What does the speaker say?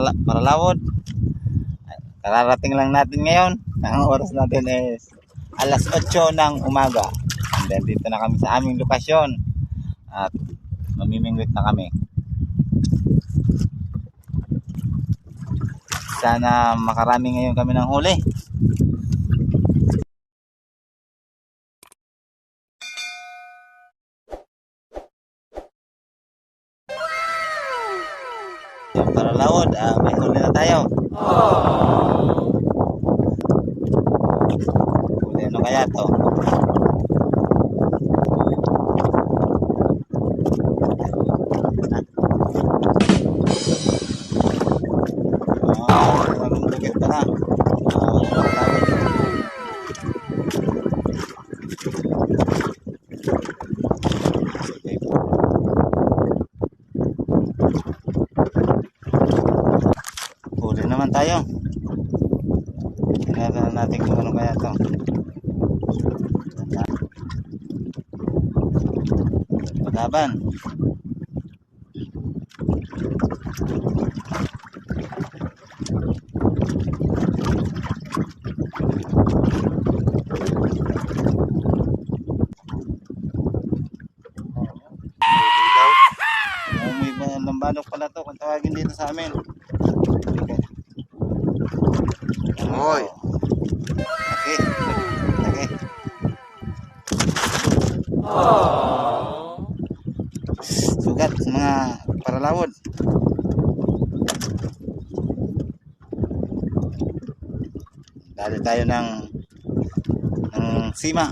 Paralawod. Kararating lang natin ngayon. Ang oras natin is alas 8 ng umaga. And then dito na kami sa aming lokasyon. At mamimingwit na kami. Sana makarami ngayon kami ng huli. Yung Paralawod, may huli na tayo. Huli ano kaya to? Bagong bukit pa na. Huli naman tayo. Tingnan natin kung ano kaya to. Paglaban. May lambanok pala to kung tawagin dito sa amin. Hoy. Okay. Okay. Sugat mga Paralawod. Dali tayo ng sima.